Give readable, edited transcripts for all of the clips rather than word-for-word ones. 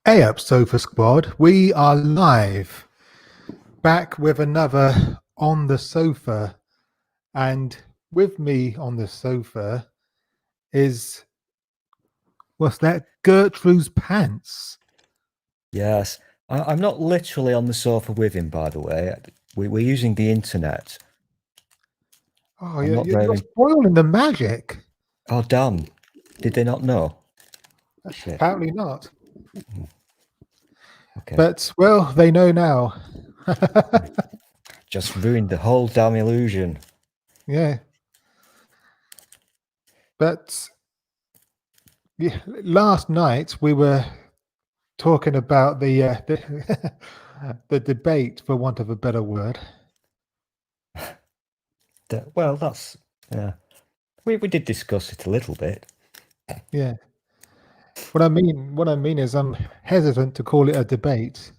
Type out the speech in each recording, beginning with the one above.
Hey up, Sofa Squad. We are live, back with another On the Sofa. And with me on the sofa is, what's that? Gertrude's Pants. Yes, I'm not literally on the sofa with him, by the way. We're using the internet. Oh, I'm not you're very. spoiling the magic. Oh, damn. Did they not know? Shit. Apparently not. Okay. But, well, they know now. Just ruined the whole damn illusion. Yeah. But yeah, last night we were talking about the debate, for want of a better word. Well, that's. Yeah. We did discuss it a little bit. Yeah. What I mean is I'm hesitant to call it a debate.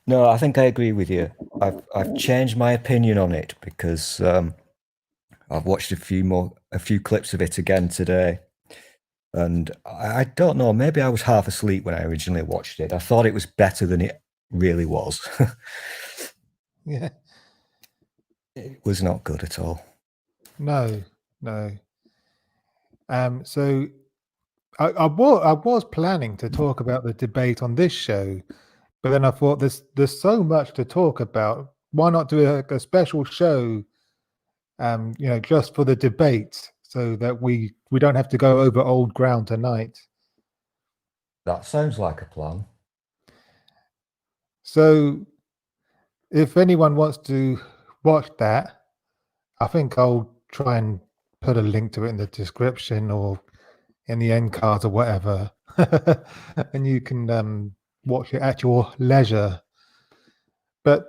No, I think I agree with you. I've changed my opinion on it because I've watched a few clips of it again today. And I don't know, maybe I was half asleep when I originally watched it. I thought it was better than it really was. Yeah. It was not good at all. No, no. So I was planning to talk about the debate on this show, but then I thought there's so much to talk about. Why not do a special show, just for the debate, so that we don't have to go over old ground tonight. That sounds like a plan. So if anyone wants to watch that, I think I'll try and put a link to it in the description or in the end cards or whatever, and you can watch it at your leisure. But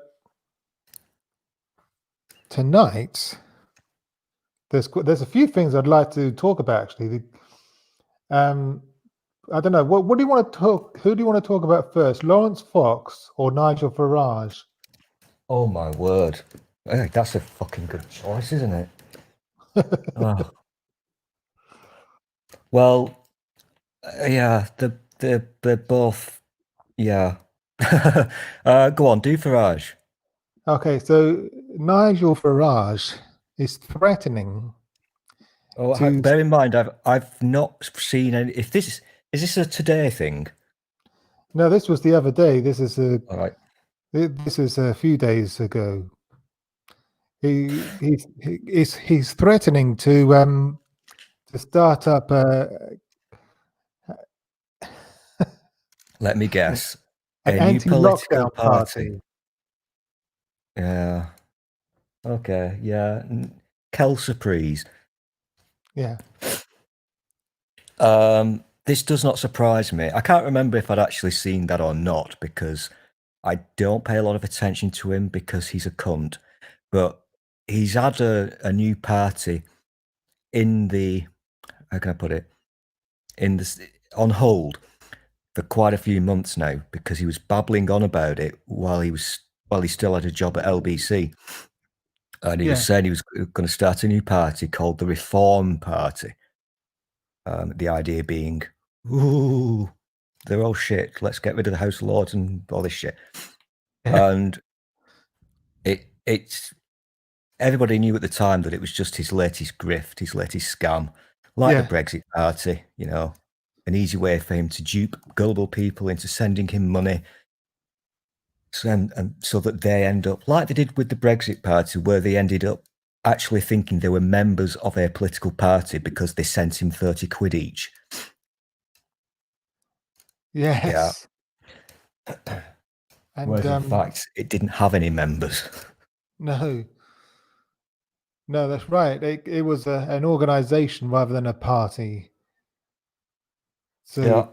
tonight, there's a few things I'd like to talk about. Actually, I don't know. What do you want to talk? Who do you want to talk about first, Lawrence Fox or Nigel Farage? Oh my word. Hey, that's a fucking good choice, isn't it? Oh. Well, yeah, they're both, yeah. Go on, do Farage. Okay, so Nigel Farage is threatening Oh, to. bear in mind, I've not seen any. If this is this a today thing? No, this was the other day. All right. This is a few days ago. He's threatening to start up Let me guess. an A new political anti-lockdown party. party. Yeah. Okay. Yeah. Kel Surprise. Yeah, This does not surprise me. I can't remember if I'd actually seen that or not because I don't pay a lot of attention to him because he's a cunt. But he's had a new party in the, how can I put it, in this on hold for quite a few months now because he was babbling on about it while he still had a job at LBC. And he was saying he was going to start a new party called the Reform Party. The idea being, ooh, they're all shit. Let's get rid of the House of Lords and all this shit. And it's everybody knew at the time that it was just his latest grift, his latest scam, like the Brexit Party. You know, an easy way for him to dupe gullible people into sending him money. So that they end up like they did with the Brexit Party, where they ended up actually thinking they were members of a political party because they sent him 30 quid each. Yes. Yeah. And whereas in fact, it didn't have any members. No, that's right. It was an organization rather than a party. So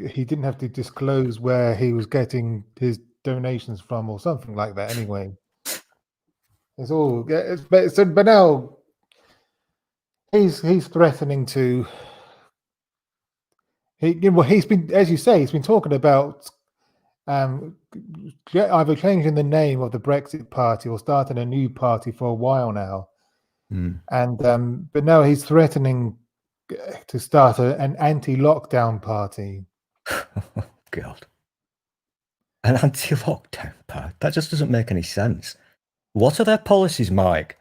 he didn't have to disclose where he was getting his donations from or something like that. Anyway, it's all. But now he's threatening to. He's been, as you say, he's been talking about either changing the name of the Brexit Party or starting a new party for a while now. And but now he's threatening to start an anti-lockdown party. Oh, God. An anti-lockdown part? That just doesn't make any sense. What are their policies, Mike?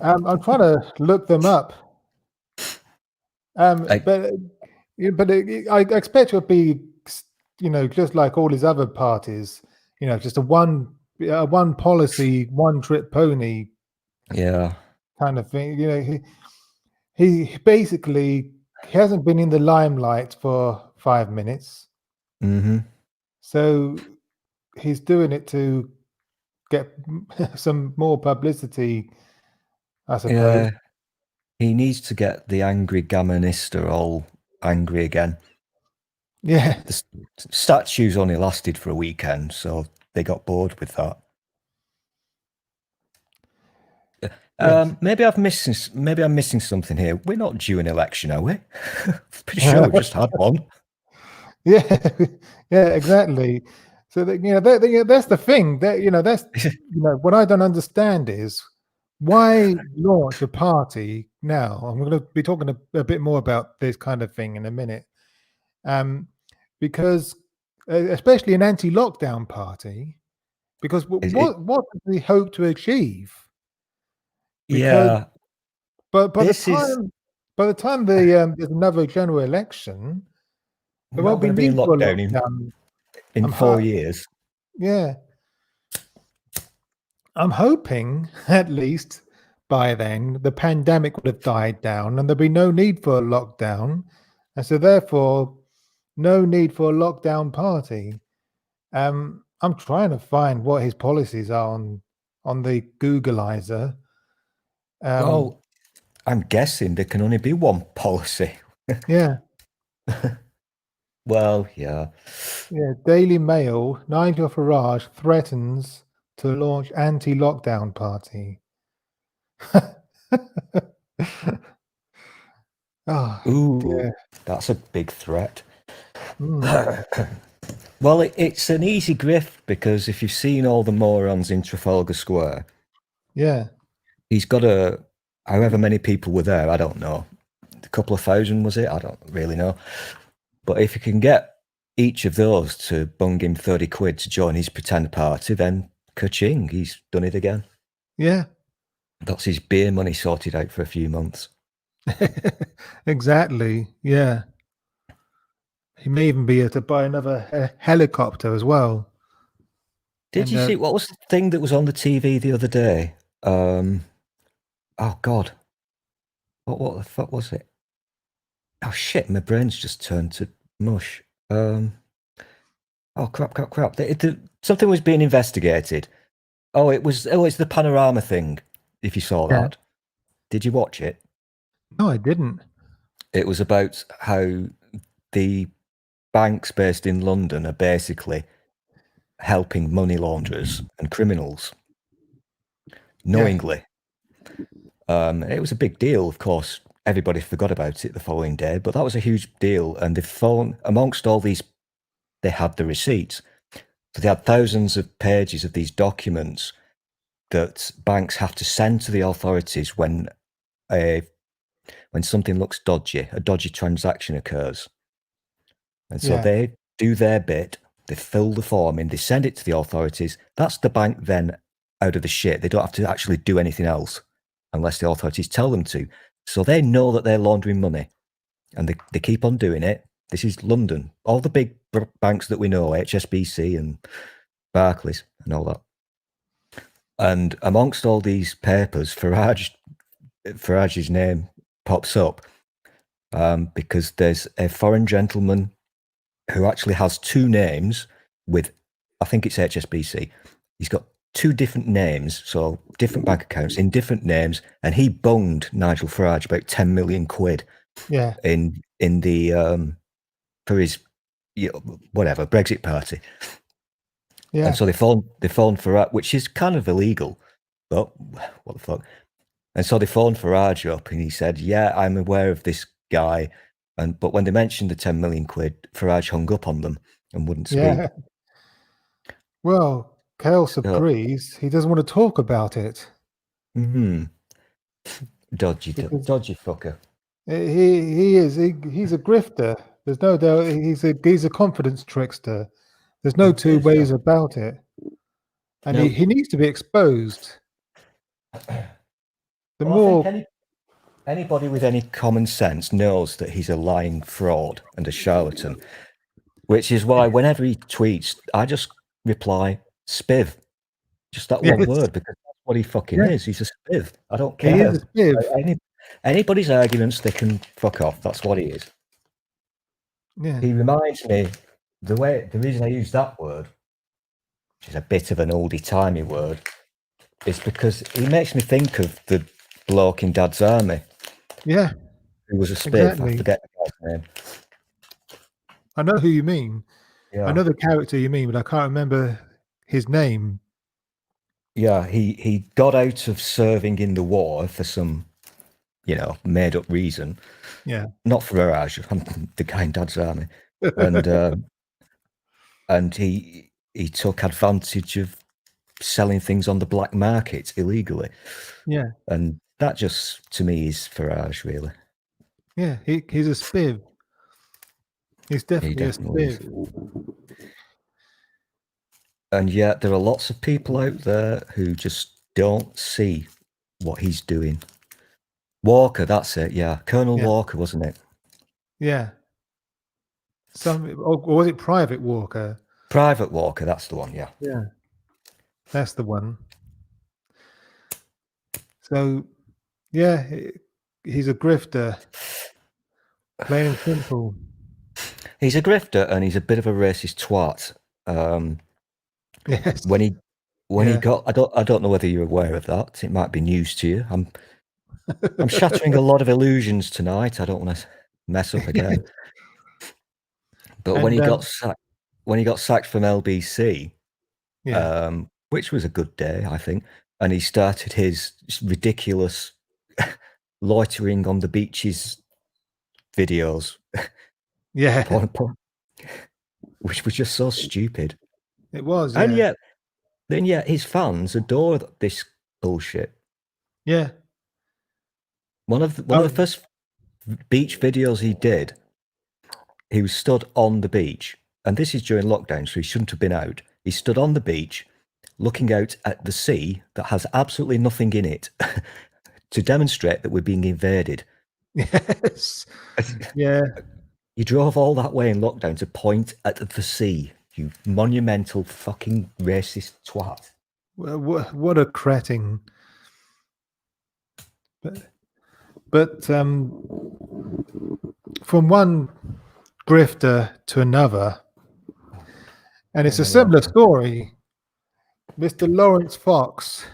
I'm trying to look them up. I- But I expect it would be, just like all his other parties, just a one policy, one trip pony Yeah. kind of thing. He basically hasn't been in the limelight for 5 minutes, Mm-hmm. so he's doing it to get some more publicity, I suppose. Yeah. He needs to get the angry Gammonista all angry again. Yeah. The statues only lasted for a weekend, so they got bored with that. Yes. Maybe I'm missing something here. We're not due an election, are we? Pretty sure we just had one. Yeah, yeah, exactly. So that's the thing. That's what I don't understand is why launch a party now. I'm going to be talking a bit more about this kind of thing in a minute, because especially an anti-lockdown party, because what does he hope to achieve? Because, Yeah, but by the this is time there's another general election, there not won't be going to be in need for a lockdown lockdown. in 4 years. Yeah. I'm hoping at least by then the pandemic would have died down and there'd be no need for a lockdown. And so therefore, no need for a lockdown party. I'm trying to find what his policies are on the Googleizer. Well, I'm guessing there can only be one policy. Yeah. Well, yeah. Yeah. Daily Mail, Nigel Farage threatens to launch anti-lockdown party. Oh, Ooh, dear. that's a big threat. Mm. Well, it's an easy grift because if you've seen all the morons in Trafalgar Square, Yeah. he's got however many people were there, I don't know. A couple of thousand, was it? I don't really know. But if you can get each of those to bung him 30 quid to join his pretend party, then ka-ching, he's done it again. Yeah. That's his beer money sorted out for a few months. Exactly. Yeah. He may even be able to buy another helicopter as well. Did you see what was the thing that was on the TV the other day? Oh God, what the fuck was it? Oh shit, my brain's just turned to mush. Oh crap! Something was being investigated. It's the Panorama thing. If you saw Yeah. that, did you watch it? No, I didn't. It was about how the banks based in London are basically helping money launderers and criminals knowingly. It was a big deal, of course. Everybody forgot about it the following day, but that was a huge deal. And they found, amongst all these, they had the receipts. So they had thousands of pages of these documents that banks have to send to the authorities when something looks dodgy, a dodgy transaction occurs. And so they do their bit, they fill the form in, they send it to the authorities. That's the bank then out of the shit. They don't have to actually do anything else unless the authorities tell them to. So they know that they're laundering money and they keep on doing it. This is London. All the big banks that we know, HSBC and Barclays and all that. And amongst all these papers, Farage's name pops up because there's a foreign gentleman who actually has two names with, I think it's HSBC. He's got two different names, so different bank accounts in different names, and he bunged Nigel Farage about 10 million quid. Yeah. In the for his whatever Brexit party. Yeah. And so they phoned Farage, which is kind of illegal, but what the fuck? And so they phoned Farage up, and he said, "Yeah, I'm aware of this guy." But when they mentioned the 10 million quid, Farage hung up on them and wouldn't speak. Yeah. Well, Kale Surprise, he doesn't want to talk about it. Dodgy fucker. He's a grifter. There's no doubt. He's a confidence trickster. There's no It two is, yeah. ways about it. And No. he needs to be exposed. The Well, I more, think anybody with any common sense knows that he's a lying fraud and a charlatan, which is why whenever he tweets, I just reply spiv, just that one Yes. word, because that's what he fucking Yeah. is. He's a spiv. I don't he care. is a spiv. Anybody's arguments, they can fuck off. That's what he is. Yeah. He reminds me, the reason I use that word, which is a bit of an oldie timey word, is because he makes me think of the bloke in Dad's Army Yeah. who was a spiv. Exactly. I forget the guy's name. I know who you mean. Yeah. I know the character you mean, but I can't remember his name. Yeah, he got out of serving in the war for some, made up reason. Yeah. Not for Iraj, I'm the guy in Dad's Army. And he took advantage of selling things on the black market illegally. Yeah. And that just, to me, is Farage, really. Yeah. He's a spiv. He's definitely a is. spiv. And yet there are lots of people out there who just don't see what he's doing. Walker, that's it, yeah. Colonel Walker, wasn't it? Yeah. Or was it Private Walker? Private Walker, that's the one, yeah. Yeah. That's the one. So, yeah, he's a grifter. Plain and simple. He's a grifter and he's a bit of a racist twat. Yes. When he got, I don't know whether you're aware of that. It might be news to you. I'm shattering a lot of illusions tonight. I don't want to mess up again. But when he got sacked from LBC, which was a good day, I think, and he started his ridiculous loitering on the beaches videos. Yeah. Which was just so stupid. It was, yeah. And yet his fans adore this bullshit. Yeah. One of the first beach videos he did, he was stood on the beach, and this is during lockdown, so he shouldn't have been out. He stood on the beach, looking out at the sea that has absolutely nothing in it, to demonstrate that we're being invaded. Yes. Yeah. You drove all that way in lockdown to point at the sea, you monumental fucking racist twat. What a cretin. But from one grifter to another, and it's a similar story. Mr. Lawrence Fox.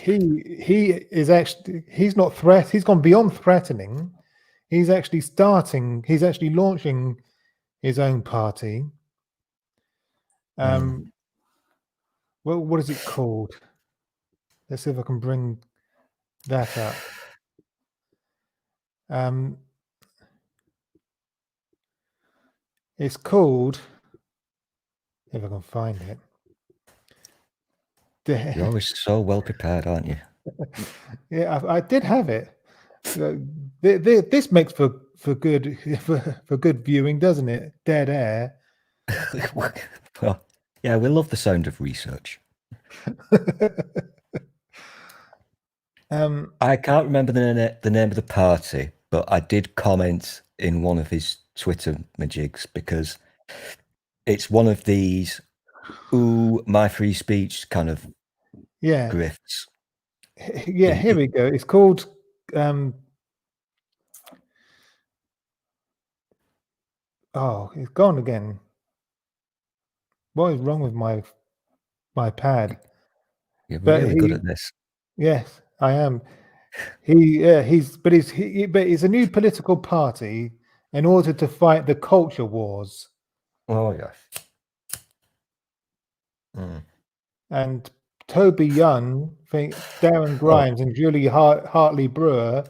He is actually, he's not he's gone beyond threatening. He's actually launching his own party. Well, what is it called? Let's see if I can bring that up. It's called, if I can find it. You're always so well prepared, aren't you? Yeah, I did have it. This makes for good viewing, doesn't it? Dead air. Well, yeah, we love the sound of research. I can't remember the name of the party, but I did comment in one of his Twitter majigs because it's one of these my free speech kind of grifts. Yeah, here we go. It's called oh, it's gone again. What is wrong with my pad? You're really good at this. Yes, I am. It's a new political party in order to fight the culture wars. Oh yes. And Toby Young, Darren Grimes, and Julie Hartley Brewer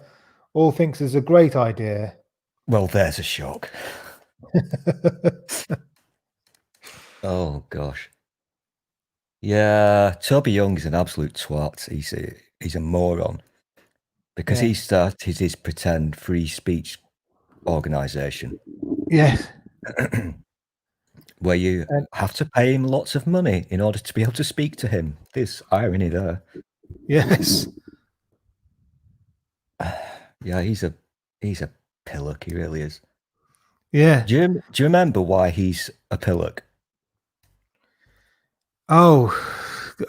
all thinks it's a great idea. Well, there's a shock. Oh gosh. Yeah, Toby Young is an absolute twat. He's a moron. because Yeah. he started his pretend free speech organization Yes. where you And have to pay him lots of money in order to be able to speak to him. There's irony there. yes. Yeah, he's a pillock. He really is. Yeah. Do you remember why he's a pillock? Oh,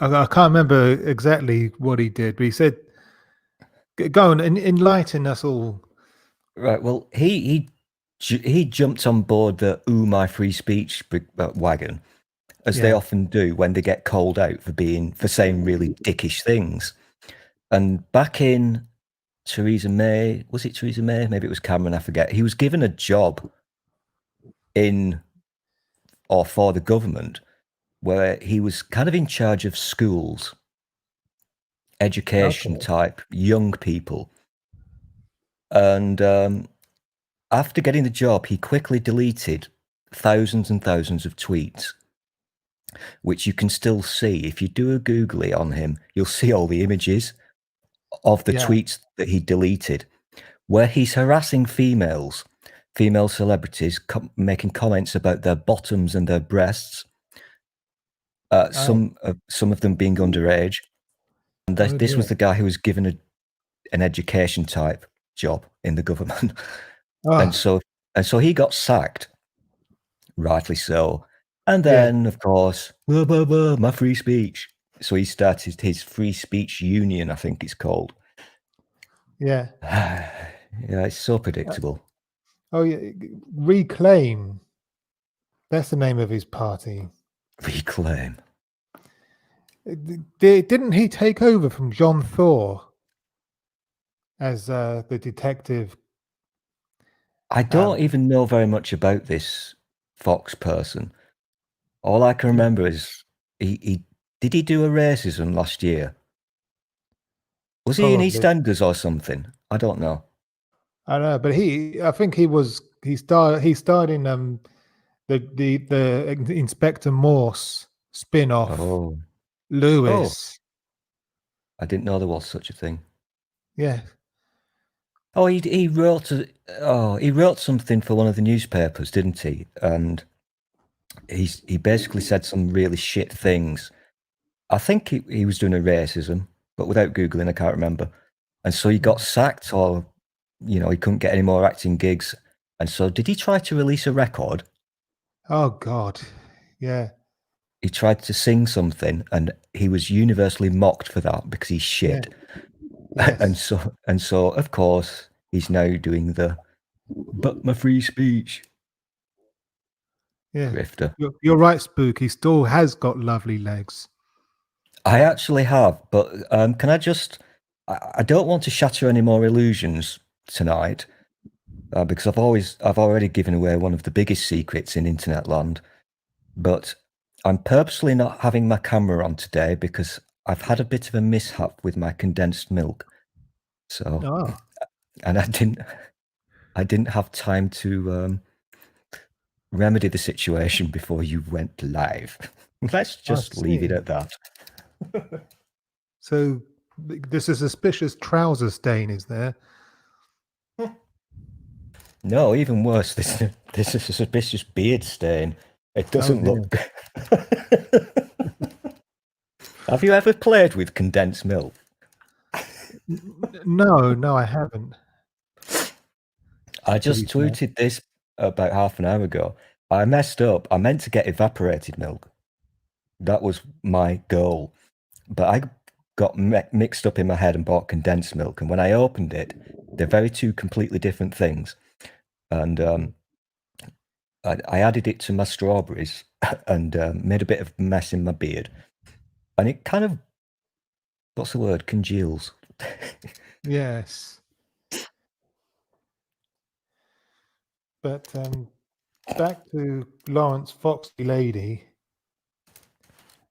I can't remember exactly what he did, but he said, "Go on and enlighten us all." Right. Well, he jumped on board the "Ooh, my free speech" wagon, as they Yeah. often do when they get called out for saying really dickish things. And back in Theresa May, was it Theresa May? Maybe it was Cameron. I forget. He was given a job in or for the government where he was kind of in charge of schools, education Okay. type, young people. And after getting the job, he quickly deleted thousands and thousands of tweets, which you can still see. If you do a Googly on him, you'll see all the images of the Yeah. tweets that he deleted, where he's harassing female celebrities, making comments about their bottoms and their breasts. Some of them being underage, and Oh this was dear. the guy who was given an education type job in the government, and Oh, so he got sacked, rightly so. And yeah. then, of course, blah, blah, blah, my free speech. So he started his free speech union, I think it's called. Yeah. Yeah, it's so predictable. Oh, yeah. Reclaim. That's the name of his party. Reclaim. Didn't he take over from John Thor as the detective? I don't even know very much about this Fox person. All I can remember is he did he do a racism last year? Was he in Probably. EastEnders or something? I don't know. I don't know, but I think he starred in the Inspector Morse spin-off, Oh, Lewis. I didn't know there was such a thing. Yeah. Oh, he wrote something for one of the newspapers, didn't he? And he basically said some really shit things. I think he was doing a racism, but without Googling, I can't remember. And so he got sacked, or he couldn't get any more acting gigs. And so did he try to release a record? Oh God. Yeah. He tried to sing something, and he was universally mocked for that because he's shit. Yes. And so of course he's now doing but my free speech. Yeah. Grifter. You're right, Spook. He still has got lovely legs. I actually have, but can I just? I don't want to shatter any more illusions tonight because I've already given away one of the biggest secrets in internet land. But I'm purposely not having my camera on today because I've had a bit of a mishap with my condensed milk. So, Oh. and I didn't have time to remedy the situation before you went live. Let's just leave it see. at that. So there's a suspicious trouser stain, is there? No, even worse. This is a suspicious beard stain. It doesn't dear. look. Have you ever played with condensed milk? No, I haven't. I To just be fair. tweeted this about half an hour ago. I messed up. I meant to get evaporated milk. That was my goal. But I got mixed up in my head and bought condensed milk. And when I opened it, they're two completely different things. And I added it to my strawberries and made a bit of mess in my beard. And it kind of, what's the word? Congeals. Yes. But back to Lawrence Foxy Lady,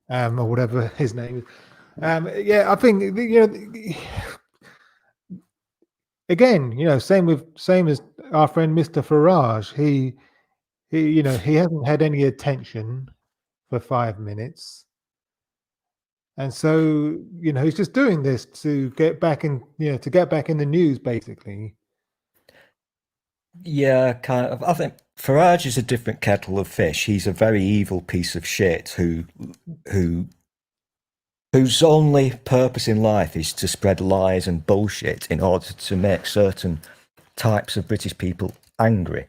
or whatever his name is. Yeah, I think again, same as our friend Mr. Farage. He he hasn't had any attention for 5 minutes. And so, he's just doing this to get back in, to get back in the news, basically. Yeah, kind of. I think Farage is a different kettle of fish. He's a very evil piece of shit whose only purpose in life is to spread lies and bullshit in order to make certain types of British people angry,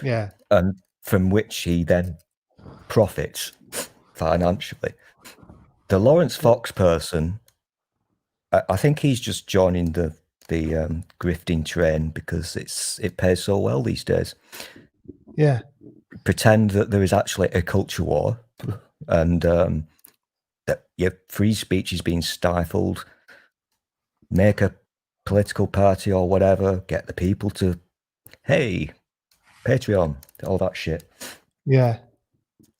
Yeah. and from which he then profits financially. The Lawrence Fox person, I think he's just joining the grifting train because it pays so well these days. Yeah. Pretend that there is actually a culture war, and that your free speech is being stifled. Make a political party or whatever. Get the people to, hey, Patreon, all that shit. Yeah.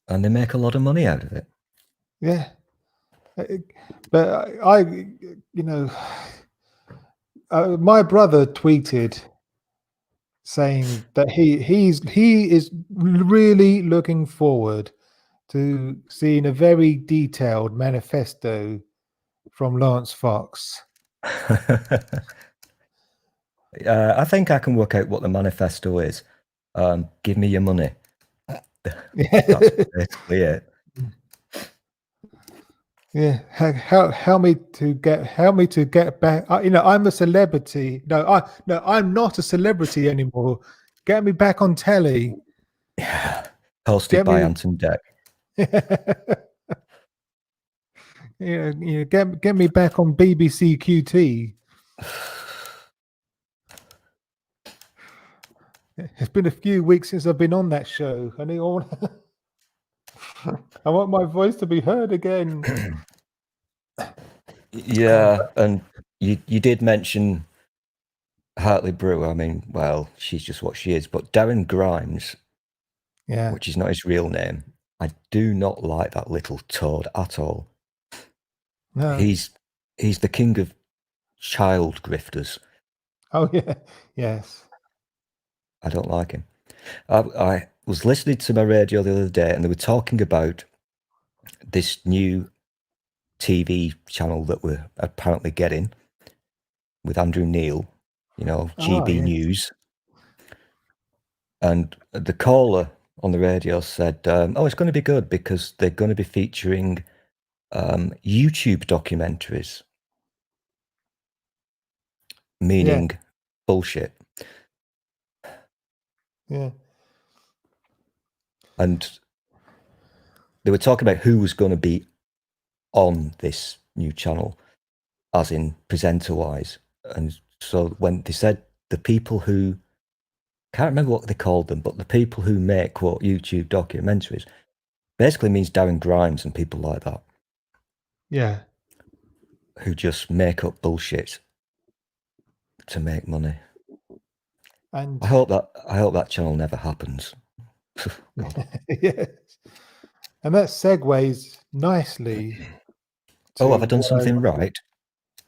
And they make a lot of money out of it. Yeah. But my brother tweeted saying that he is really looking forward to seeing a very detailed manifesto from Lawrence Fox. I think I can work out what the manifesto is. Give me your money. That's basically it. Yeah, help me to get back. I'm a celebrity. No, I'm not a celebrity anymore. Get me back on telly. Yeah. Hosted by Anton Deck. Get me back on BBC QT. It's been a few weeks since I've been on that show. I want my voice to be heard again. Yeah, and you did mention Hartley Brewer. I mean, well, she's just what she is. But Darren Grimes, Yeah, which is not his real name, I do not like that little toad at all. no. He's the king of child grifters. Oh yeah, yes. I don't like him. I was listening to my radio the other day, and they were talking about this new TV channel that we're apparently getting with Andrew Neil, GB yes. News. And the caller on the radio said, it's going to be good because they're going to be featuring YouTube documentaries, meaning bullshit. Yeah. And they were talking about who was going to be on this new channel, as in presenter-wise. And so when they said the people who, can't remember what they called them, but the people who make, quote, YouTube documentaries, basically means Darren Grimes and people like that. Yeah. Who just make up bullshit to make money. And I hope that channel never happens. yes. And that segues nicely. Have I done something right?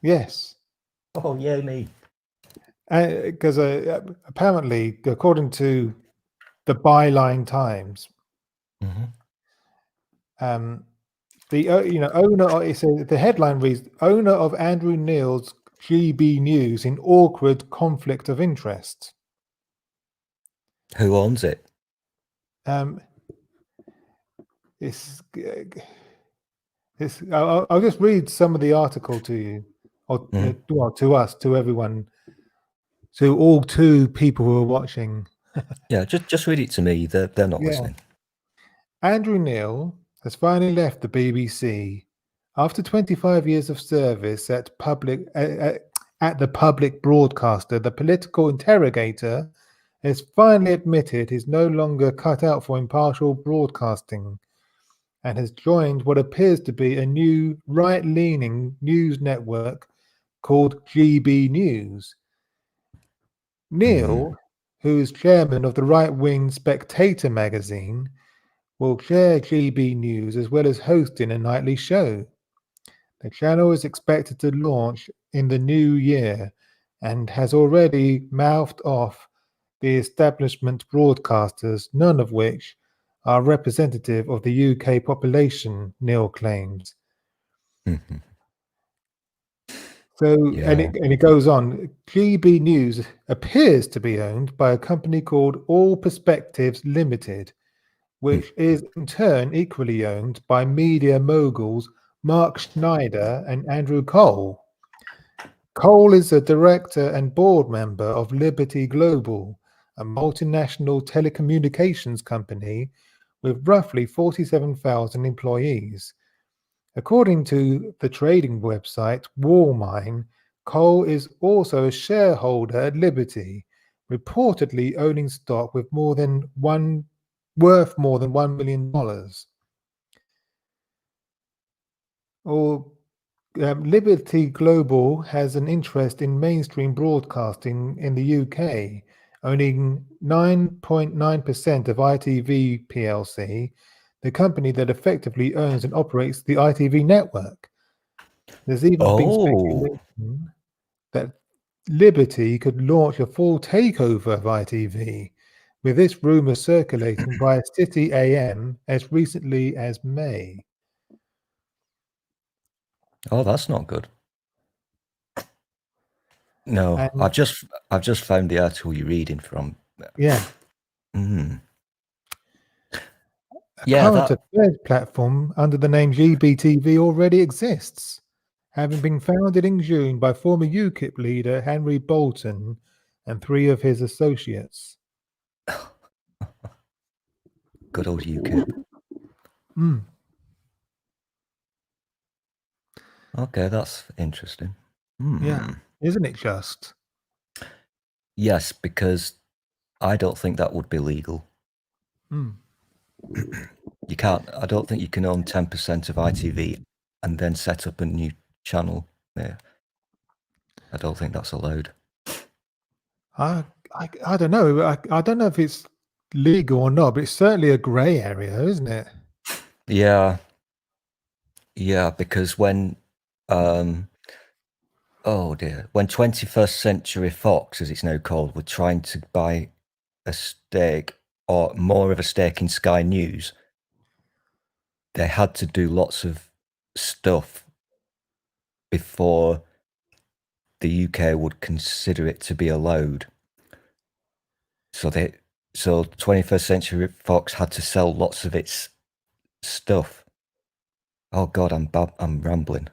Yes. Oh, yay me. Because apparently, according to the Byline Times, the owner. It says the headline reads: "Owner of Andrew Neil's GB News in awkward conflict of interest." Who owns it? I'll just read some of the article to you, or to us, to everyone, to all two people who are watching. Yeah, just read it to me. They're not listening. Andrew Neil has finally left the BBC after 25 years of service at the public broadcaster. The political interrogator has finally admitted he's no longer cut out for impartial broadcasting and has joined what appears to be a new right-leaning news network called GB News. Neil, who is chairman of the right-wing Spectator magazine, will chair GB News as well as hosting a nightly show. The channel is expected to launch in the new year and has already mouthed off the establishment broadcasters, none of which are representative of the UK population, Neil claims. Mhm. So, Yeah. and it goes on. GB News appears to be owned by a company called All Perspectives Limited, which is in turn equally owned by media moguls Mark Schneider and Andrew Cole. Cole is a director and board member of Liberty Global, a multinational telecommunications company with roughly 47,000 employees. According to the trading website Warmine, Cole is also a shareholder at Liberty, reportedly owning stock with worth more than $1 million. Or Liberty Global has an interest in mainstream broadcasting in the UK, owning 9.9% of ITV plc, the company that effectively owns and operates the ITV network. There's even been Oh, speculation that Liberty could launch a full takeover of ITV, with this rumour circulating via City AM as recently as May. oh, that's not good. No, And I've just found the article you're reading from. yeah, Mm. a Yeah, current that. affairs platform under the name GBTV already exists, having been founded in June by former UKIP leader Henry Bolton and 3 of his associates. Good old UKIP. Mm, Okay, that's interesting. yeah, Hmm. isn't it just? Yes, because I don't think that would be legal. Mm. You can't. I don't think you can own 10% of ITV and then set up a new channel there. I don't think that's allowed. I don't know. I don't know if it's legal or not, but it's certainly a grey area, isn't it? Yeah, yeah, because when, oh dear, when 21st Century Fox, as it's now called, were trying to buy a stake or more of a stake in Sky News, they had to do lots of stuff before the UK would consider it to be allowed. So 21st Century Fox had to sell lots of its stuff. Oh God, I'm rambling.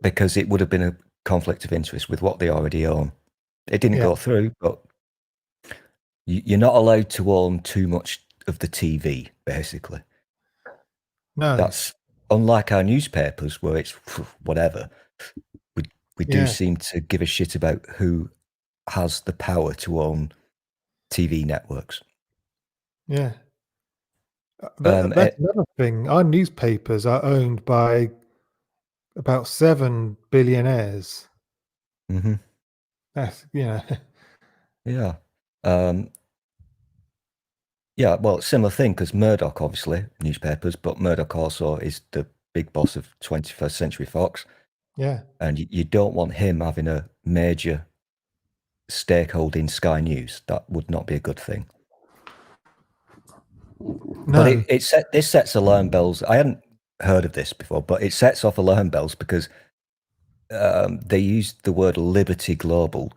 Because it would have been a conflict of interest with what they already own. It didn't Yeah. go through, but you're not allowed to own too much of the TV, basically. No. That's unlike our newspapers where it's whatever. We do Yeah. seem to give a shit about who has the power to own TV networks. Yeah. Um, That's another thing. Our newspapers are owned by about 7 billionaires. mhm, That's yeah. Yeah, well, similar thing because Murdoch, obviously, newspapers, but Murdoch also is the big boss of 21st Century Fox. yeah. And you don't want him having a major stakeholder in Sky News. That would not be a good thing. But No. this sets alarm bells. I hadn't heard of this before, but it sets off alarm bells because they used the word Liberty Global.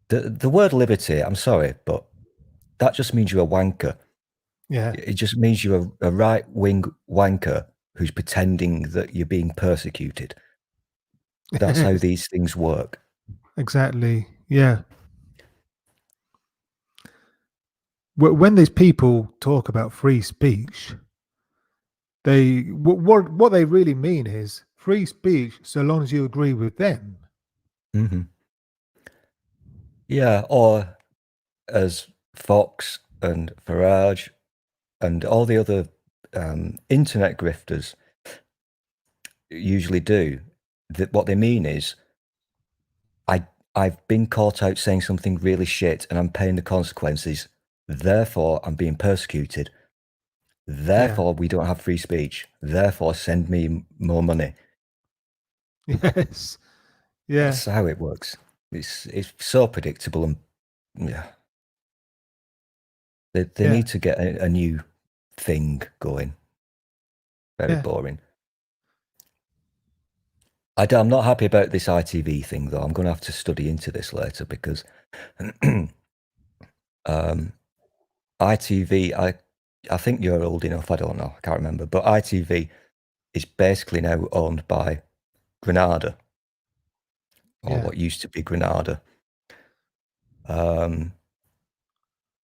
The word liberty, I'm sorry, but that just means you're a wanker. Yeah. It just means you're a right-wing wanker who's pretending that you're being persecuted. That's how these things work. Exactly. Yeah. When these people talk about free speech, what they really mean is free speech so long as you agree with them. Hmm. Yeah, or as Fox and Farage and all the other internet grifters usually do, that what they mean is, I've been caught out saying something really shit and I'm paying the consequences. Therefore, I'm being persecuted. Yeah. Therefore, we don't have free speech. Therefore, send me more money. Yes. Yeah. That's how it works. It's so predictable and yeah. They Yeah. need to get a new thing going. Very Yeah. boring. I'm not happy about this ITV thing, though. I'm going to have to study into this later because ITV, I think you're old enough, I don't know, I can't remember, but ITV is basically now owned by Granada, or Yeah. what used to be Granada,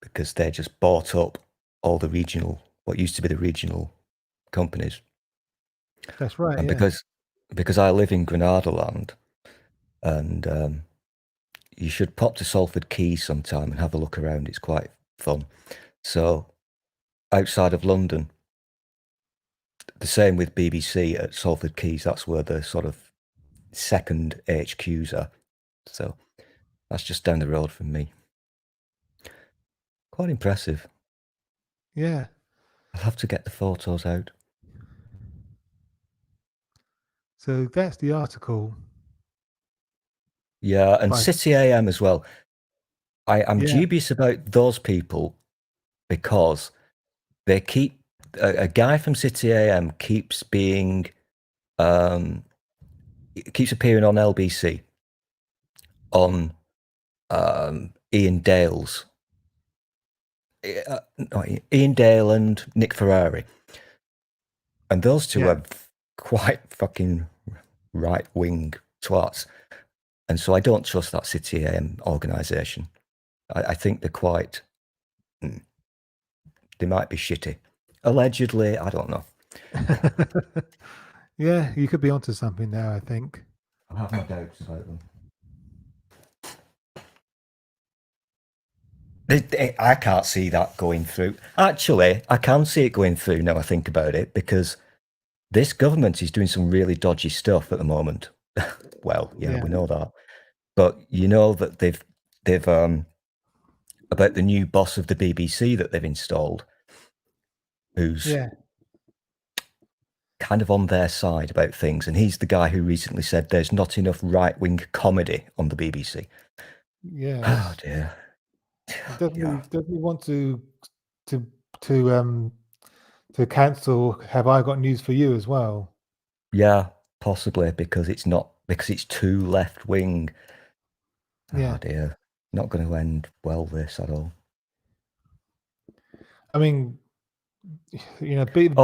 because they just bought up all the what used to be the regional companies. That's right. And Yeah. because I live in Granada land, and you should pop to Salford Quays sometime and have a look around. It's quite fun. So outside of London, the same with BBC at Salford Quays. That's where the sort of second HQs are. So that's just down the road from me. Quite impressive. Yeah. I'll have to get the photos out. So that's the article. Yeah, and Right. City AM as well. I'm Yeah. dubious about those people because they keep a guy from City AM keeps being keeps appearing on LBC on Ian Dale's Ian Dale and Nick Ferrari, and those two Yeah. are quite fucking right wing twats, and so I don't trust that City AM organisation. I think they're quite. They might be shitty. Allegedly, I don't know. Yeah, you could be onto something there, I think. I have my doubts about them. I can't see that going through. Actually, I can see it going through now I think about it, because this government is doing some really dodgy stuff at the moment. Well, yeah, we know that. But you know that they've about the new boss of the BBC that they've installed, who's kind of on their side about things, and he's the guy who recently said there's not enough right-wing comedy on the BBC. Yeah. Oh dear. Doesn't he want to cancel Have I Got News for You as well? Yeah, possibly because it's too left wing. Yeah. Oh dear. Not going to end well, this at all. I mean, you know, they've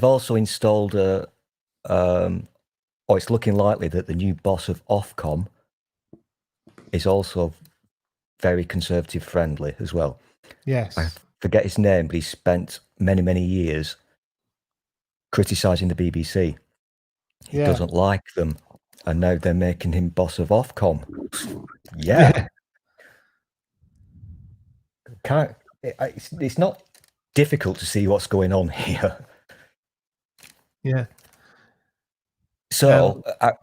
also installed it's looking likely that the new boss of Ofcom is also very conservative friendly as well. Yes. I forget his name, but he spent many years criticising the BBC. He doesn't like them, and now they're making him boss of Ofcom. Yeah. It's not difficult to see what's going on here. Yeah. So so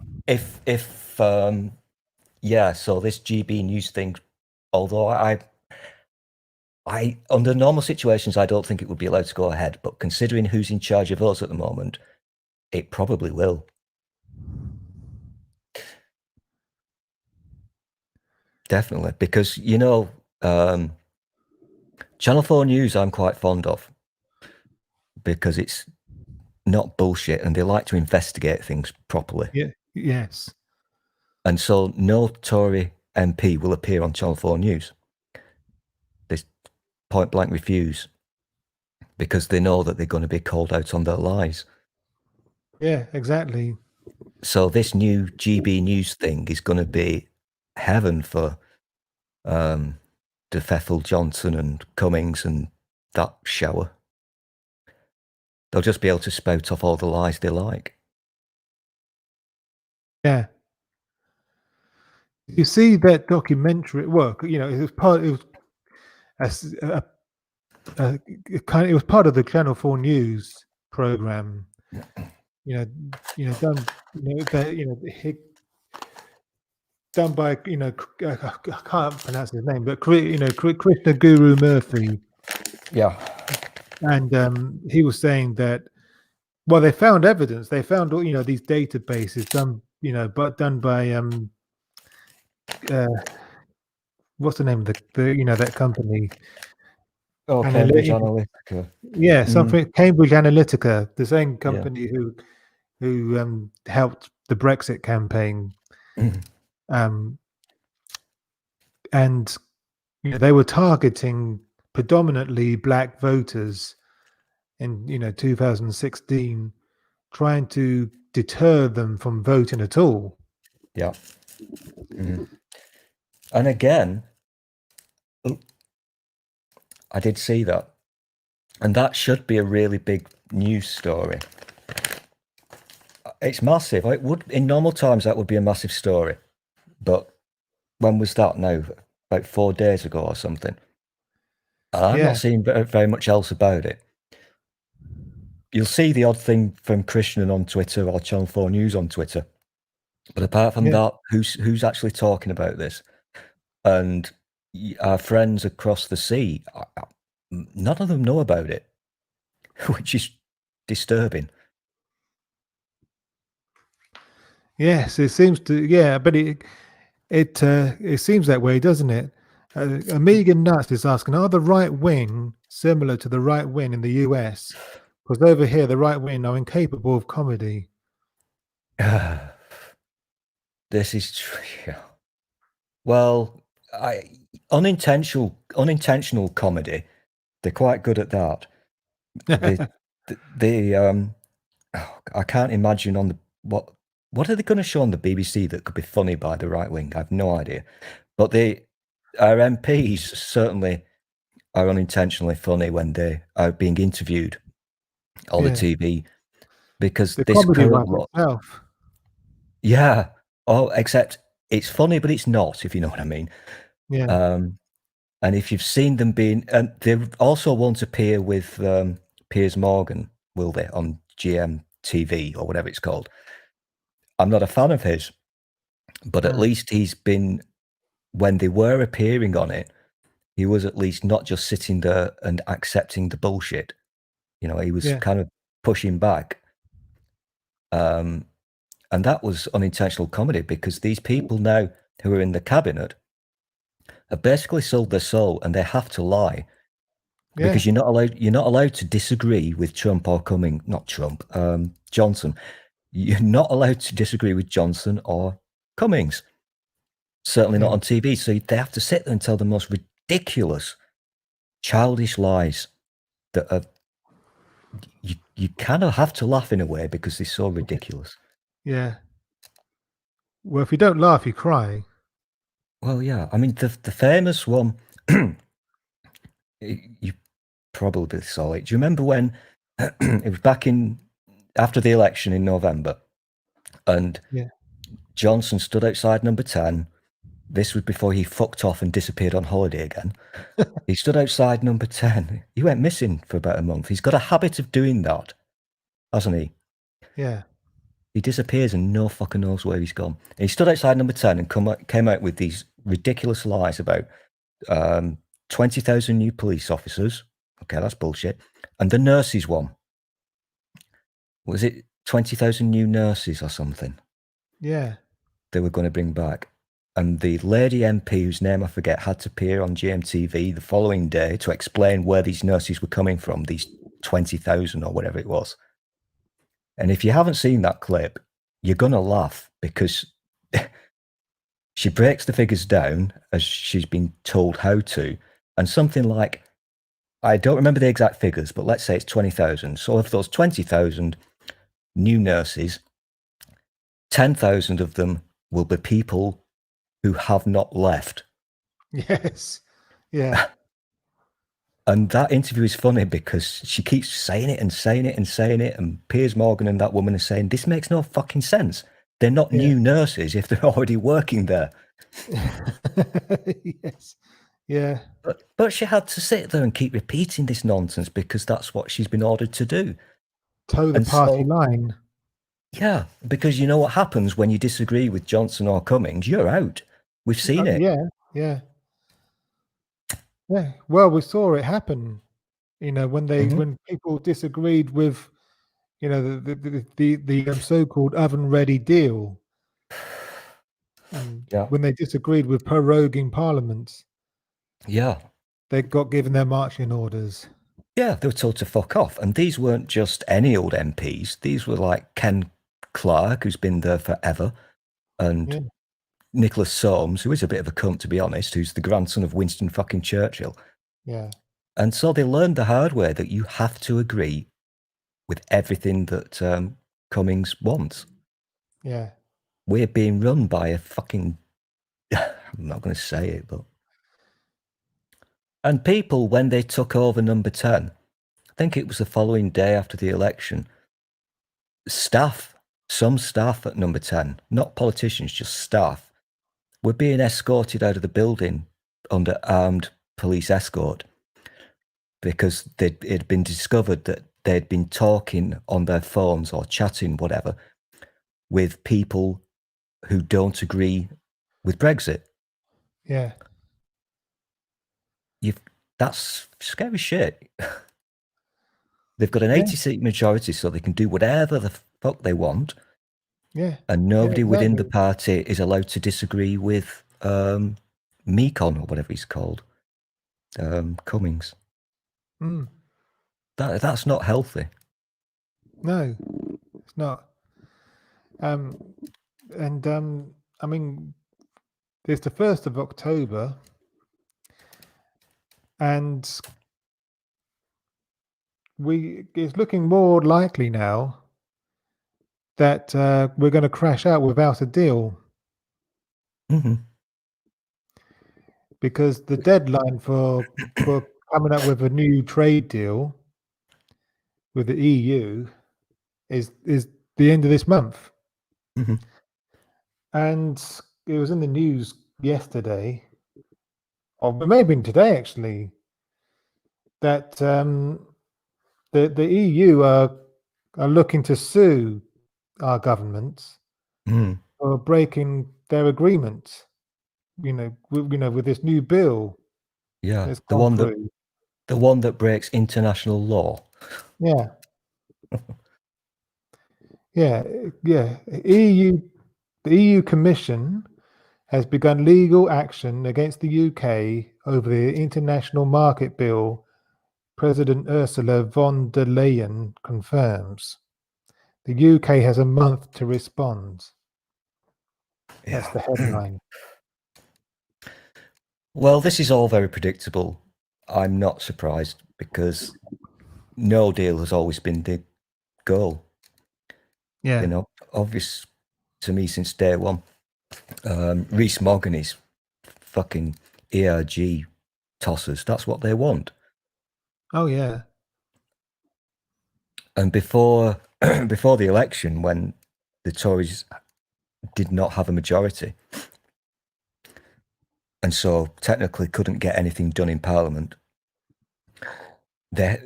this GB News thing, although I under normal situations I don't think it would be allowed to go ahead, but considering who's in charge of us at the moment, it probably will. Definitely, because Channel 4 News I'm quite fond of, because it's not bullshit and they like to investigate things properly. Yeah. Yes. And so no Tory MP will appear on Channel 4 News. They point blank refuse, because they know that they're going to be called out on their lies. Yeah, exactly. So this new GB News thing is going to be heaven for De Pfeffel, Johnson and Cummings and that shower. They'll just be able to spout off all the lies they like. Yeah. You see that documentary work, you know, it was part of the Channel 4 News program. Done by I can't pronounce his name, but Krishna Guru Murthy. Yeah. And he was saying that, well, they found evidence. They found all these databases done by what's the name of the that company? Oh, Cambridge Analytica. Yeah, something Cambridge Analytica, the same Yeah. company who helped the Brexit campaign, and they were targeting predominantly black voters in 2016, trying to deter them from voting at all. Yeah. And again, I did see that. And that should be a really big news story. It's massive. It would, in normal times, that would be a massive story. But when was that now? About 4 days ago or something. I'm not seeing very much else about it. You'll see the odd thing from Christian on Twitter or Channel 4 News on Twitter. But apart from that, who's actually talking about this? And our friends across the sea, none of them know about it, which is disturbing. Yes, it seems to. Yeah, but it seems that way, doesn't it? Megan Nuts is asking, are the right wing similar to the right wing in the US? Because over here, the right wing are incapable of comedy. This is true. Well, unintentional comedy. They're quite good at that. I can't imagine on the what are they going to show on the BBC that could be funny by the right wing? I have no idea. But our MPs certainly are unintentionally funny when they are being interviewed on the TV, because the this comedy current writes itself. Yeah. Oh, except it's funny, but it's not, if you know what I mean. Yeah. And if you've seen them and they also won't appear with Piers Morgan, will they, on GMTV or whatever it's called? I'm not a fan of his, but at least he's been, when they were appearing on it, he was at least not just sitting there and accepting the bullshit. He was kind of pushing back. And that was unintentional comedy, because these people now who are in the cabinet have basically sold their soul, and they have to lie, because you're not allowed to disagree with Trump or Johnson. You're not allowed to disagree with Johnson or Cummings. Certainly not on TV. So they have to sit there and tell the most ridiculous, childish lies that are, you kind of have to laugh in a way, because they're so ridiculous. Yeah. Well, if you don't laugh, you cry. Well, yeah. I mean, the famous one, you probably saw it. Do you remember when it was back after the election in November, and Johnson stood outside Number 10. This was before he fucked off and disappeared on holiday again. He stood outside Number 10. He went missing for about a month. He's got a habit of doing that, hasn't he? Yeah. He disappears and no fucker knows where he's gone. And he stood outside Number 10 and came out with these ridiculous lies about 20,000 new police officers. Okay, that's bullshit. And the nurses one. Was it 20,000 new nurses or something? Yeah. They were going to bring back. And the lady MP, whose name I forget, had to appear on GMTV the following day to explain where these nurses were coming from, these 20,000 or whatever it was. And if you haven't seen that clip, you're going to laugh, because she breaks the figures down as she's been told how to. And something like, I don't remember the exact figures, but let's say it's 20,000. So of those 20,000 new nurses, 10,000 of them will be people who have not left. Yes. Yeah. And that interview is funny because she keeps saying it and saying it and saying it. And Piers Morgan and that woman are saying, this makes no fucking sense. They're not new nurses if they're already working there. Yes. Yeah. But she had to sit there and keep repeating this nonsense because that's what she's been ordered to do. Toe the party line. Yeah, because you know what happens when you disagree with Johnson or Cummings? You're out. We've seen it. Yeah. Well, we saw it happen. When people disagreed with, the so-called oven-ready deal. When they disagreed with proroguing parliaments. Yeah. they got given their marching orders. Yeah, they were told to fuck off. And these weren't just any old MPs. These were like Ken Clark, who's been there forever, and Yeah. Nicholas Soames, who is a bit of a cunt, to be honest, who's the grandson of Winston fucking Churchill. Yeah. And so they learned the hard way that you have to agree with everything that Cummings wants. Yeah. We're being run by a fucking... I'm not going to say it, but... And people, when they took over Number 10, I think it was the following day after the election, some staff at Number 10, not politicians, just staff, were being escorted out of the building under armed police escort because it had been discovered that they'd been talking on their phones or chatting, whatever, with people who don't agree with Brexit. Yeah. That's scary shit. They've got an Yeah. 80-seat majority, so they can do whatever the fuck they want. Yeah. And nobody within the exactly. party is allowed to disagree with Mekon or whatever he's called, Cummings. Mm. That's not healthy. No, it's not. I mean, it's the 1st of October, and it's looking more likely now that we're going to crash out without a deal, Mm-hmm. because the deadline for coming up with a new trade deal with the EU is the end of this month. Mm-hmm. And it was in the news yesterday, or maybe today actually, that the EU are looking to sue our governments for breaking their agreement. With this new bill. Yeah, that's the gone one that breaks international law. Yeah. Yeah. The EU Commission has begun legal action against the UK over the International Market Bill. President Ursula von der Leyen confirms. The UK has a month to respond. That's the headline. Well, this is all very predictable. I'm not surprised because no deal has always been the goal. Yeah. Obvious to me since day one. Rees-Mogg and his fucking ERG tossers, that's what they want. Oh, yeah. And before the election, when the Tories did not have a majority, and so technically couldn't get anything done in Parliament, they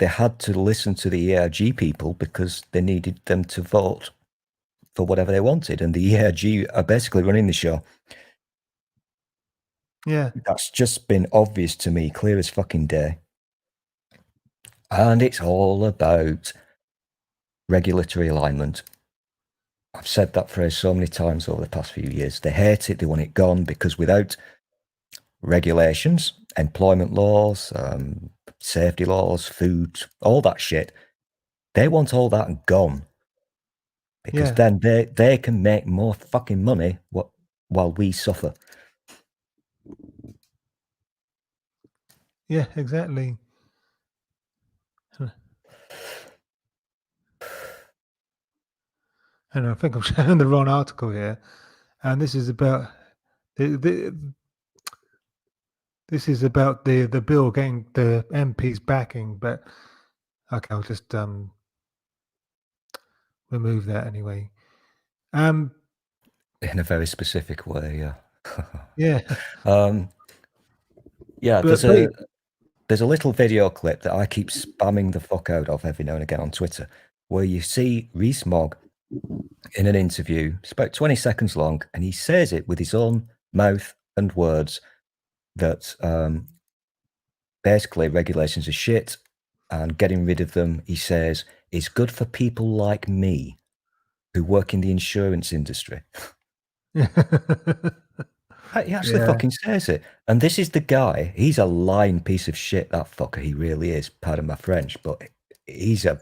had to listen to the ERG people because they needed them to vote for whatever they wanted. And the ERG are basically running the show. Yeah. That's just been obvious to me, clear as fucking day. And it's all about regulatory alignment. I've said that phrase so many times over the past few years. They hate it, they want it gone, because without regulations, employment laws, safety laws, food, all that shit, they want all that gone. Because then they can make more fucking money while we suffer. Yeah, exactly. And I think I'm showing the wrong article here. And this is about the bill getting the MP's backing, but okay, I'll just remove that anyway. In a very specific way, yeah. Yeah. Yeah, there's a little video clip that I keep spamming the fuck out of every now and again on Twitter, where you see Rees-Mogg in an interview. It's about 20 seconds long, and he says it with his own mouth and words that basically regulations are shit, and getting rid of them, he says, is good for people like me who work in the insurance industry. He actually Yeah. fucking says it. And this is the guy. He's a lying piece of shit, that fucker. He really is. Pardon my French, but he's a...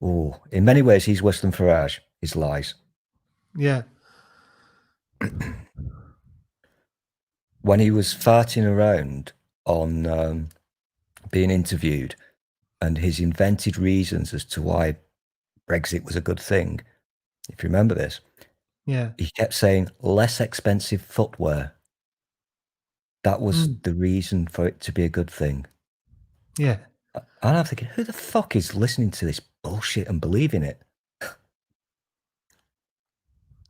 Oh, in many ways, he's worse than Farage, his lies. Yeah. When he was farting around on being interviewed and his invented reasons as to why Brexit was a good thing, if you remember this, Yeah. he kept saying less expensive footwear. That was the reason for it to be a good thing. Yeah. And I'm thinking, who the fuck is listening to this bullshit and believing it?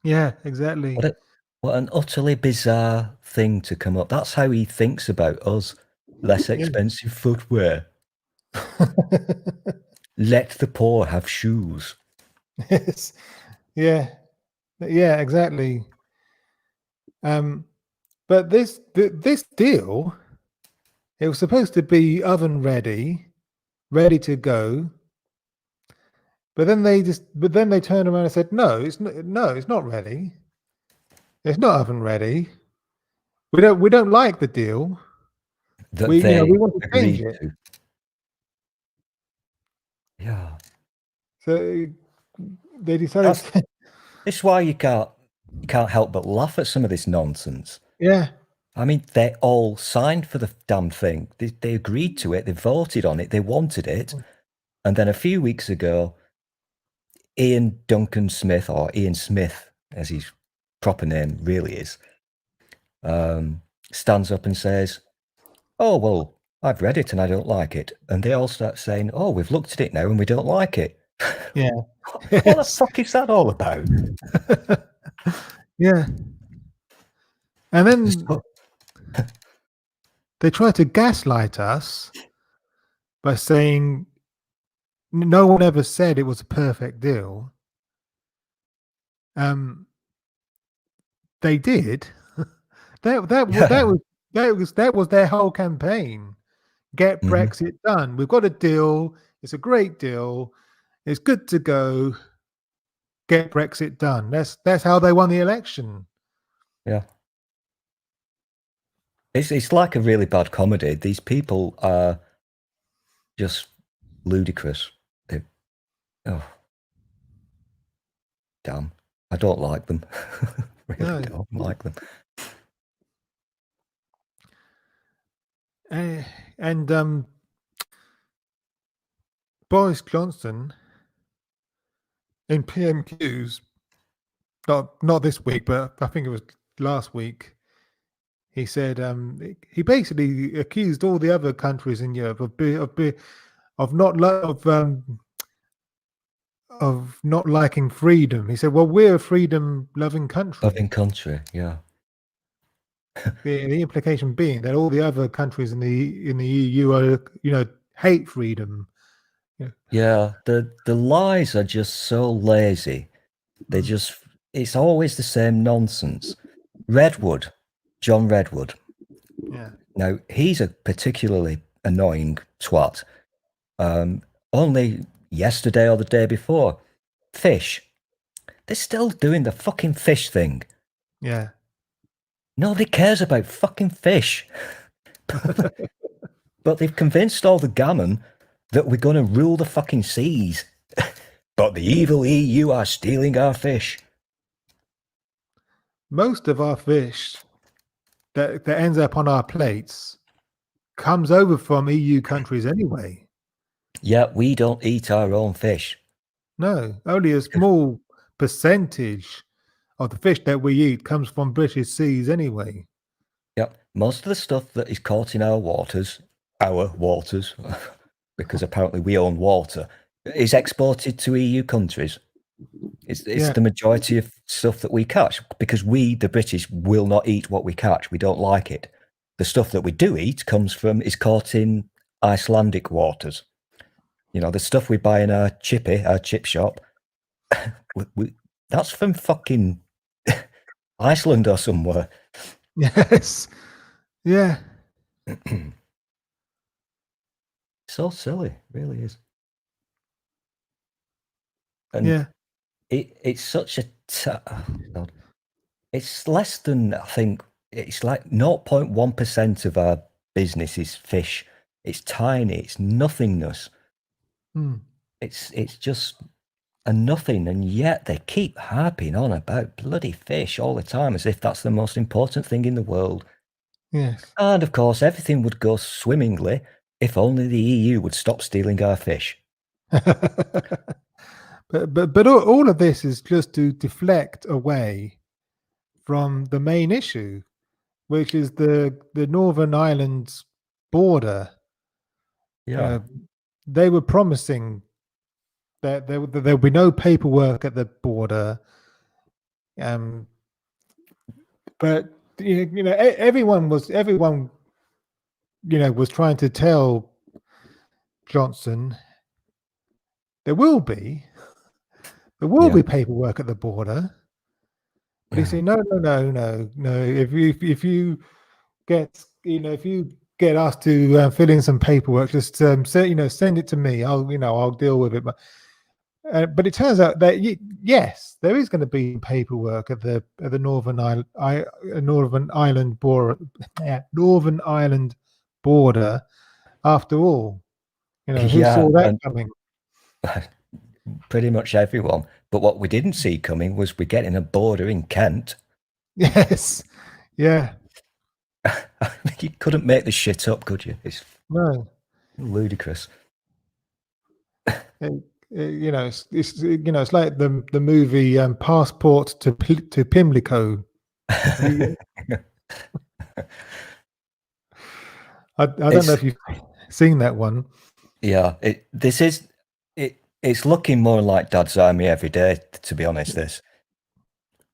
Yeah, exactly. What an utterly bizarre thing to come up. That's how he thinks about us. Less expensive footwear. Let the poor have shoes. Yes. Yeah. Yeah, exactly. But this deal, it was supposed to be oven ready to go. But then they turned around and said, no, it's not ready. It's not oven ready. We don't like the deal. That We they we want to change agreed it. to. Yeah. So they decided. It's why you can't help but laugh at some of this nonsense. Yeah. I mean, they all signed for the damn thing. They agreed to it. They voted on it. They wanted it. And then a few weeks ago, Ian Duncan Smith, or Ian Smith, as his proper name really is, stands up and says, oh, well, I've read it and I don't like it. And they all start saying, oh, we've looked at it now and we don't like it. Yeah. What the fuck is that all about? Yeah. And then they tried to gaslight us by saying no one ever said it was a perfect deal. They did. That was their whole campaign. Get Brexit done. We've got a deal. It's a great deal. It's good to go. Get Brexit done. That's how they won the election. Yeah. It's like a really bad comedy. These people are just ludicrous. Oh, damn. I don't like them. Really don't like them. And Boris Johnson in PMQs, not this week, but I think it was last week, he said he basically accused all the other countries in Europe of not liking freedom. He said, "Well, we're a freedom-loving country." Loving country, yeah. The implication being that all the other countries in the EU are, hate freedom. Yeah, the lies are just so lazy. They just, it's always the same nonsense. Redwood, John Redwood. Yeah. Now, he's a particularly annoying twat. Only yesterday or the day before, fish. They're still doing the fucking fish thing. Yeah. Nobody cares about fucking fish. But they've convinced all the gammon that we're going to rule the fucking seas. But the evil EU are stealing our fish. Most of our fish that ends up on our plates comes over from EU countries anyway. Yeah, we don't eat our own fish. No, only a small percentage of the fish that we eat comes from British seas anyway. Yep, most of the stuff that is caught in our waters, because apparently we own water, is exported to EU countries. It's the majority of stuff that we catch, because we, the British, will not eat what we catch. We don't like it. The stuff that we do eat is caught in Icelandic waters. You know, the stuff we buy in our chip shop, that's from fucking Iceland or somewhere. Yes. Yeah. So silly, really is. And yeah. It's such a... oh God. It's less than, I think, it's like 0.1% of our business is fish. It's tiny. It's nothingness. Hmm. It's just a nothing, and yet they keep harping on about bloody fish all the time as if that's the most important thing in the world. Yes. And of course, everything would go swimmingly if only the EU would stop stealing our fish. but all of this is just to deflect away from the main issue, which is the Northern Ireland's border. Yeah. They were promising that there would be no paperwork at the border. But everyone was trying to tell Johnson there will be paperwork at the border. But he said, no. If you get us to fill in some paperwork, just send it to me. I'll deal with it. But it turns out that yes, there is going to be paperwork at the Northern Ireland border. After all, who saw that coming? Pretty much everyone. But what we didn't see coming was we're getting a border in Kent. Yes, yeah. You couldn't make this shit up, could you? It's ludicrous. It's like the movie Passport to Pimlico. I don't know if you've seen that one. Yeah, it's looking more like Dad's Army every day, to be honest. This.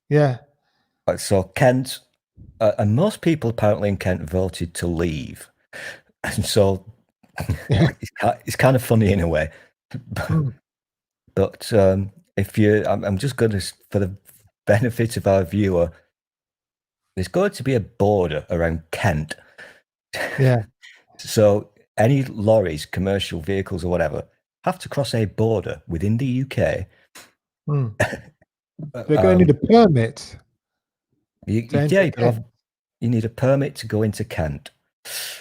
Yeah. So Kent, and most people apparently in Kent voted to leave, and so it's kind of funny in a way. But if you, I'm just going to, for the benefit of our viewer, there's going to be a border around Kent. Yeah. So any lorries, commercial vehicles, or whatever have to cross a border within the UK. They're going to need a permit. You need a permit to go into Kent.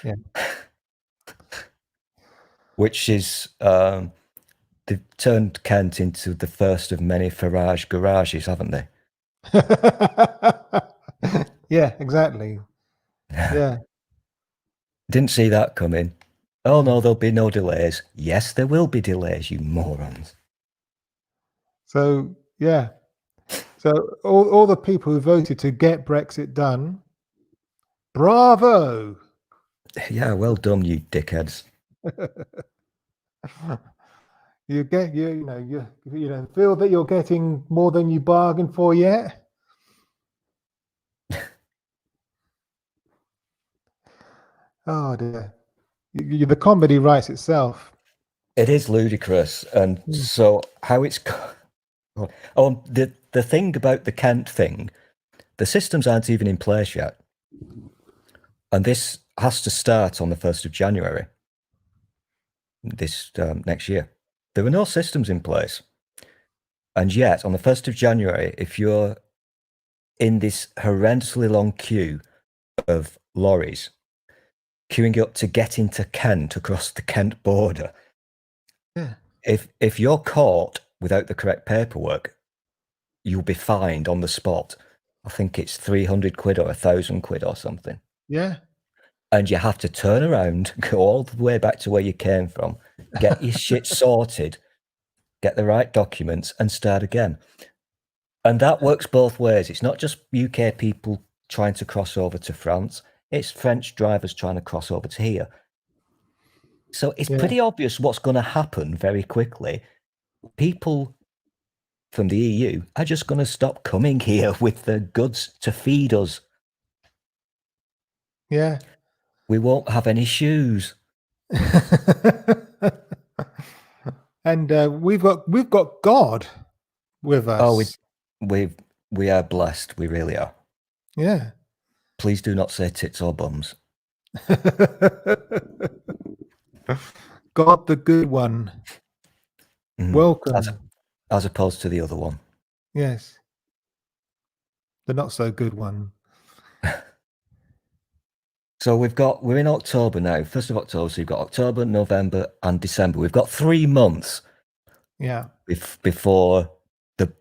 Yeah. Which is they've turned Kent into the first of many Farage garages, haven't they? Yeah, exactly. Yeah. Didn't see that coming. Oh no, there'll be no delays. Yes, there will be delays, you morons. So yeah. So all the people who voted to get Brexit done, bravo. Yeah, well done, you dickheads. You feel that you're getting more than you bargained for yet? Oh dear. The comedy writes itself. It is ludicrous. And so how it's the thing about the Kent thing, the systems aren't even in place yet. And this has to start on the 1st of January this next year. There were no systems in place. And yet, on the 1st of January, if you're in this horrendously long queue of lorries queuing up to get into Kent across the Kent border, if you're caught without the correct paperwork, you'll be fined on the spot. I think it's 300 quid or 1,000 quid or something. Yeah. And you have to turn around, go all the way back to where you came from, get your shit sorted, get the right documents, and start again. And that works both ways. It's not just UK people trying to cross over to France. It's French drivers trying to cross over to here. So it's pretty obvious what's going to happen very quickly. People from the EU are just going to stop coming here with the goods to feed us. Yeah. We won't have any shoes. And we've got God with us. Oh, we are blessed. We really are. Yeah. Please do not say tits or bums. God, the good one. Welcome. As opposed to the other one. Yes. The not so good one. So we're in October now, 1st of October. So you've got October, November, and December. We've got 3 months Yeah. before the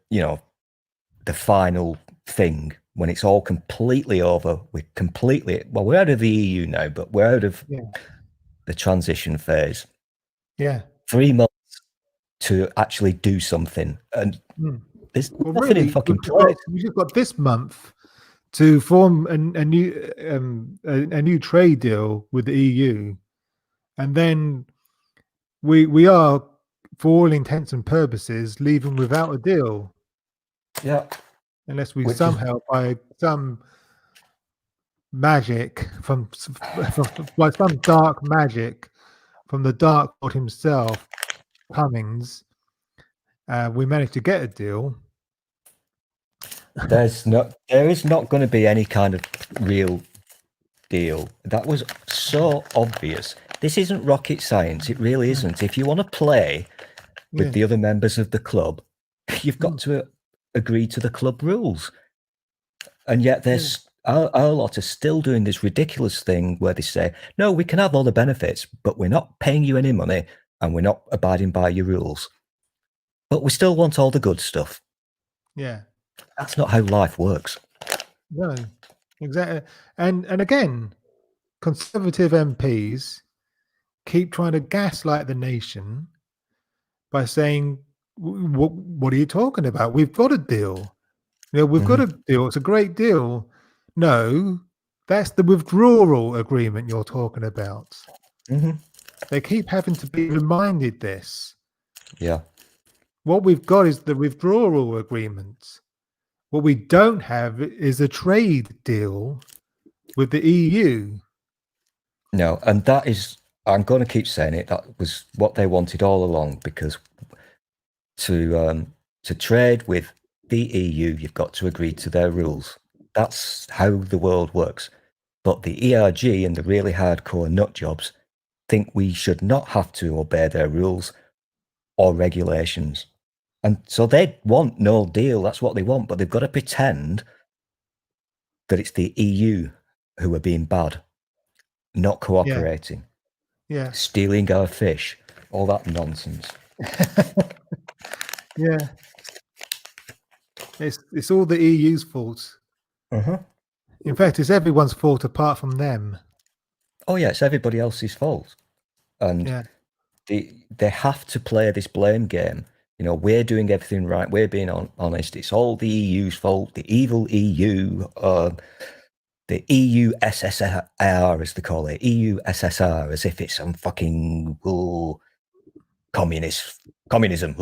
final thing, when it's all completely over. We're out of the EU now, but we're out of the transition phase. Yeah. 3 months to actually do something, and there's nothing in fucking place. We've just got this month to form a new trade deal with the EU, and then we are, for all intents and purposes, leaving without a deal. Yeah, unless we somehow, by some magic by some dark magic from the Dark Lord himself, Cummings, we managed to get a deal. There is not going to be any kind of real deal. That was so obvious. This isn't rocket science. It really isn't. If you want to play with the other members of the club, you've got to agree to the club rules. And yet there's our lot are still doing this ridiculous thing where they say, no, we can have all the benefits, but we're not paying you any money and we're not abiding by your rules. But we still want all the good stuff. Yeah. That's not how life works. No, exactly. And again, Conservative MPs keep trying to gaslight the nation by saying, what are you talking about? We've got a deal. We've got a deal. It's a great deal. No, that's the withdrawal agreement you're talking about. They keep having to be reminded this. Yeah. What we've got is the withdrawal agreement. What we don't have is a trade deal with the EU. No, and that is, I'm going to keep saying it, that was what they wanted all along, because to trade with the EU, you've got to agree to their rules. That's how the world works. But the ERG and the really hardcore nut jobs think we should not have to obey their rules or regulations. And so they want no deal. That's what they want. But they've got to pretend that it's the EU who are being bad, not cooperating, stealing our fish, all that nonsense. Yeah. It's all the EU's fault. In fact, it's everyone's fault apart from them. Oh yeah, it's everybody else's fault. And they have to play this blame game. We're doing everything right. We're being honest. It's all the EU's fault. The evil EU, the EU SSR, as they call it, EU SSR, as if it's some fucking communism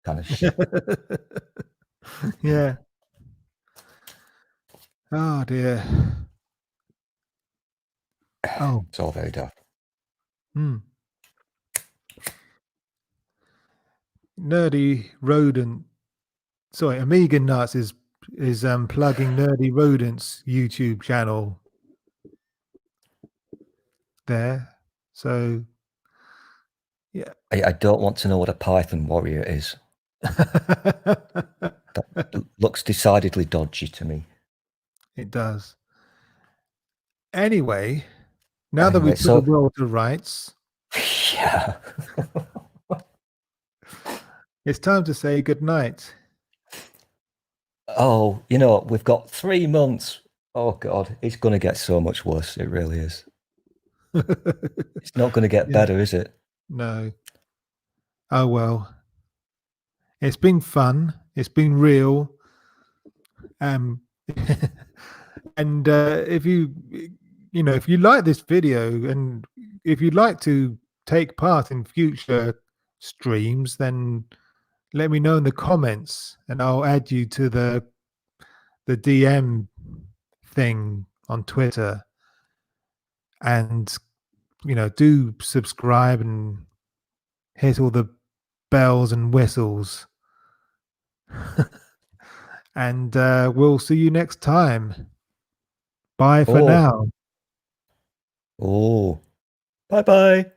kind of shit. Yeah. Oh dear. Oh, it's all very dark. Nerdy Rodent. Sorry, Amiga Nuts is plugging Nerdy Rodent's YouTube channel there. So yeah. I don't want to know what a Python warrior is. That looks decidedly dodgy to me. It does. Anyway, now that we've put the world to rights, yeah, it's time to say goodnight. Oh, we've got 3 months. Oh God, it's going to get so much worse. It really is. It's not going to get better, is it? No. Oh well. It's been fun. It's been real. And if you like this video, and if you'd like to take part in future streams, then let me know in the comments, and I'll add you to the DM thing on Twitter. And do subscribe and hit all the bells and whistles. And we'll see you next time. Bye for now. Oh, bye-bye.